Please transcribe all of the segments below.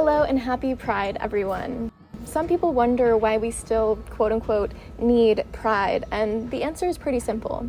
Hello and happy Pride, everyone. Some people wonder why we still, quote-unquote, need pride, and the answer is pretty simple.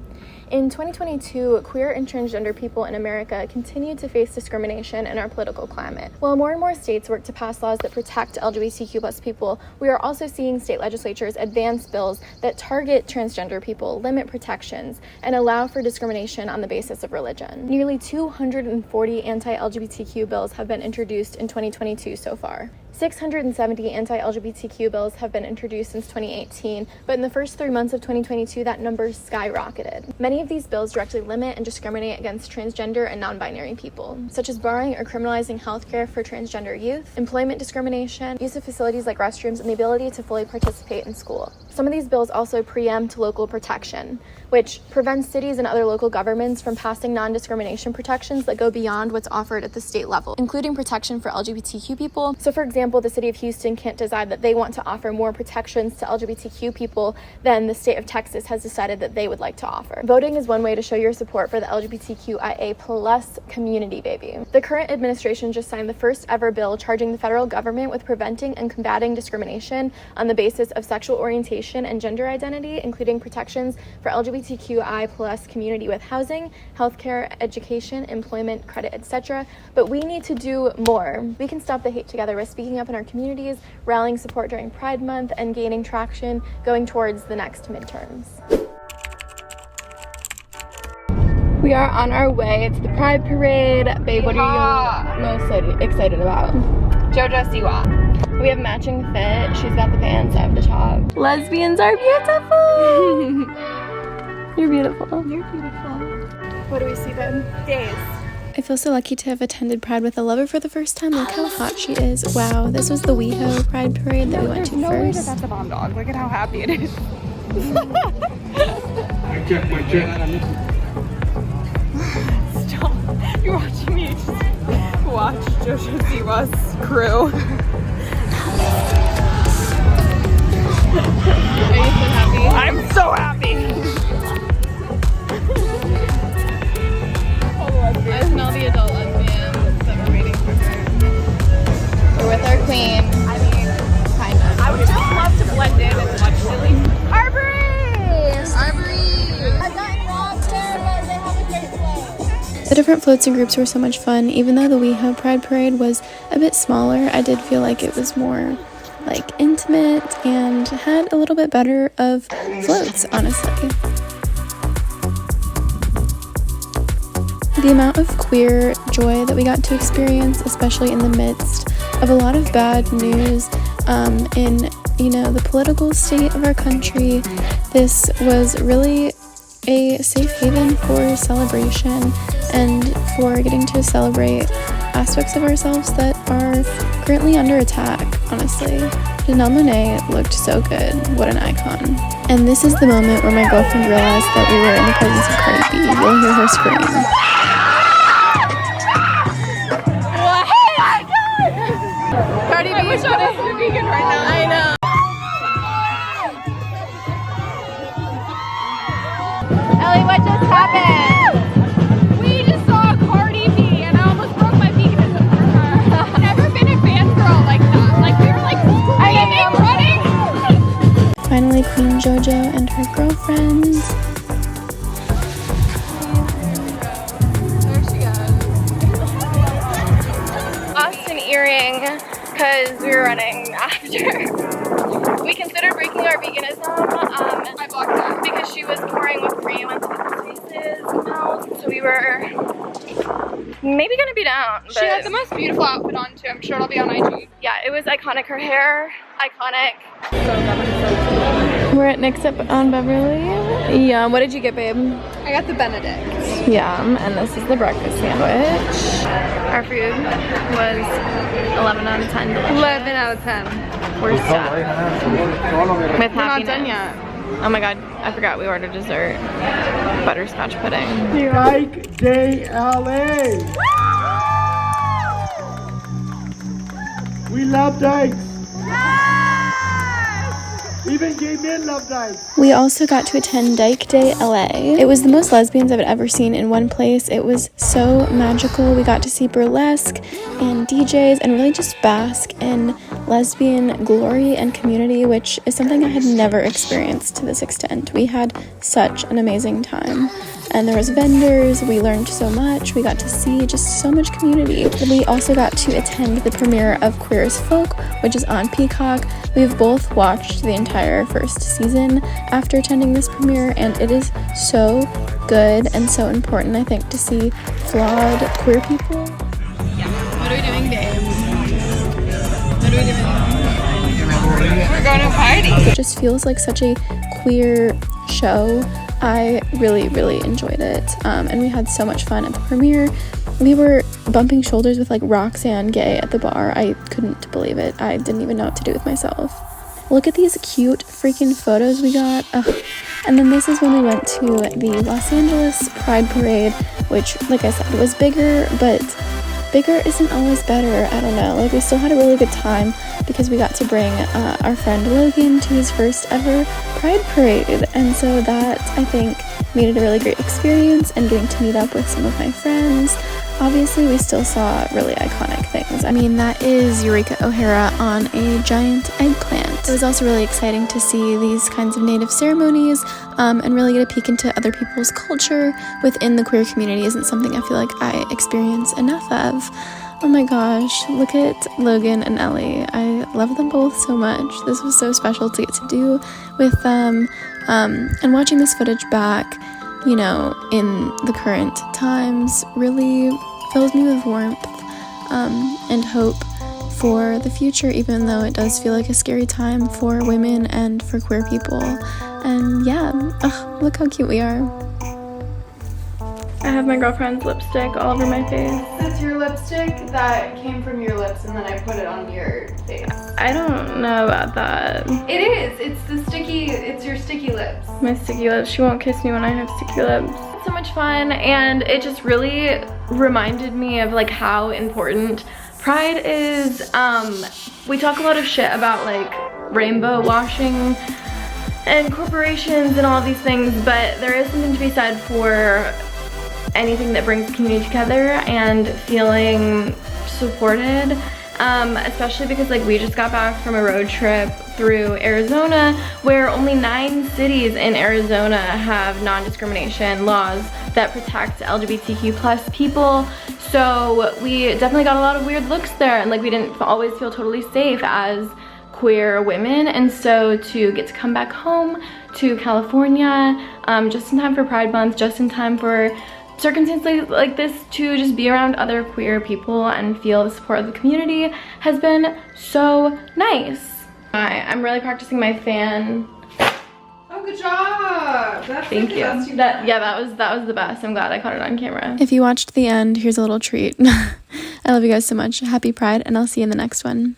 In 2022, queer and transgender people in America continue to face discrimination in our political climate. While more and more states work to pass laws that protect LGBTQ+ people, we are also seeing state legislatures advance bills that target transgender people, limit protections, and allow for discrimination on the basis of religion. Nearly 240 anti-LGBTQ bills have been introduced in 2022 so far. 670 anti-LGBTQ bills have been introduced since 2018, but in the first 3 months of 2022, that number skyrocketed. Many of these bills directly limit and discriminate against transgender and non-binary people, such as barring or criminalizing healthcare for transgender youth, employment discrimination, use of facilities like restrooms, and the ability to fully participate in school. Some of these bills also preempt local protection, which prevents cities and other local governments from passing non-discrimination protections that go beyond what's offered at the state level, including protection for LGBTQ people. So for example, the city of Houston can't decide that they want to offer more protections to LGBTQ people than the state of Texas has decided that they would like to offer. Voting is one way to show your support for the LGBTQIA+ community, baby. The current administration just signed the first ever bill charging the federal government with preventing and combating discrimination on the basis of sexual orientation and gender identity, including protections for LGBTQI+ community with housing, healthcare, education, employment, credit, etc. But we need to do more. We can stop the hate together by speaking up in our communities, rallying support during Pride Month, and gaining traction going towards the next midterms. We are on our way to the Pride Parade. Babe, what are you most excited about? Jojo Siwa. We have matching fit. She's got the pants, I have the top. Lesbians are beautiful! You're beautiful. You're beautiful. What do we see, babe? Days. I feel so lucky to have attended Pride with a lover for the first time. Look how hot she is. Wow, this was the WeHo Pride Parade that we went to no way first. that's a bomb dog. Look at how happy it is. My check. Stop. You're watching me just watch Jojo Siwa's crew. Are you so happy? I'm so happy. I smell the adult lesbians that we're waiting for her. We're with our queen. I mean, Kind of. I would just love to blend in as much silly. Arbery! I've gotten lost there, but they have a great flow. The different floats and groups were so much fun. Even though the WeHo Pride Parade was a bit smaller, I did feel like it was more like intimate and had a little bit better of floats, honestly. The amount of queer joy that we got to experience, especially in the midst of a lot of bad news in, the political state of our country, this was really a safe haven for celebration and for getting to celebrate aspects of ourselves that are currently under attack, honestly. Janelle Monáe looked so good. What an icon. And this is the moment where my girlfriend realized that we were in the presence of Cardi B. You'll hear her scream. Cardi B. I wish I was a vegan right now. I know. Ellie, what just happened? We just saw Cardi B and I almost broke my veganism for her. I've never been a fangirl like that. Like, we were like screaming, running. Finally, Queen Jojo and her girlfriends. There she goes. Lost an earring because we were running after. We considered breaking our veganism. I blocked that. Because she was pouring whipped cream into the Reese's milk, so we were maybe gonna be down. But She had the most beautiful outfit on too. I'm sure it'll be on IG. yeah, it was iconic. Her hair, iconic. We're at Nick's up on Beverly. Yum. What did you get, babe? I got the Benedict. Yum. And this is the breakfast sandwich. Our food was 11 out of 10. Delicious. 11 out of 10. We're stuck with We're not happiness. done yet. Oh my god, I forgot we ordered dessert. Butterscotch pudding. Dyke JLA. We love Dyke. Even gay men love Dyke. We also got to attend Dyke Day LA. It was the most lesbians I've ever seen in one place. It was so magical. We got to see burlesque and DJs and really just bask in lesbian glory and community, which is something I had never experienced to this extent. We had such an amazing time. And there was vendors, we learned so much, we got to see just so much community. We also got to attend the premiere of Queer as Folk, which is on Peacock. We've both watched the entire first season after attending this premiere, and it is so good and so important, I think, to see flawed queer people. Yeah. What are we doing, babe? What are we doing? We're going to a party. It just feels like such a queer show. I really, really enjoyed it, and we had so much fun at the premiere. We were bumping shoulders with like Roxanne Gay at the bar. I couldn't believe it. I didn't even know what to do with myself. Look at these cute freaking photos we got. Ugh. And then this is when we went to the Los Angeles Pride Parade, which, like I said, was bigger, but bigger isn't always better. I don't know. Like, we still had a really good time because we got to bring our friend Logan to his first ever Pride Parade. And so that, I think, made it a really great experience, and getting to meet up with some of my friends. Obviously, we still saw really iconic things. I mean, that is Eureka O'Hara on a giant eggplant. It was also really exciting to see these kinds of native ceremonies and really get a peek into other people's culture within the queer community. Isn't something I feel like I experience enough of. Oh my gosh, look at Logan and Ellie. I love them both so much. This was so special to get to do with them. And watching this footage back, you know, in the current times, really fills me with warmth and hope for the future, even though it does feel like a scary time for women and for queer people. And yeah, look how cute we are. I have my girlfriend's lipstick all over my face. That's your lipstick? That came from your lips and then I put it on your face. I don't know about that. It is. It's your sticky lips. My sticky lips. She won't kiss me when I have sticky lips. So much fun, and it just really reminded me of like how important Pride is. We talk a lot of shit about like rainbow washing and corporations and all these things, but there is something to be said for anything that brings the community together and feeling supported, especially because like we just got back from a road trip through Arizona, where only 9 cities in Arizona have non-discrimination laws that protect LGBTQ plus people. So we definitely got a lot of weird looks there, and like we didn't always feel totally safe as queer women. And so to get to come back home to California just in time for Pride Month, just in time for circumstances like this, to just be around other queer people and feel the support of the community has been so nice. I'm really practicing my fan. Oh, good job. Thank you. That was the best. I'm glad I caught it on camera. If you watched the end, here's a little treat. I love you guys so much. Happy Pride, and I'll see you in the next one.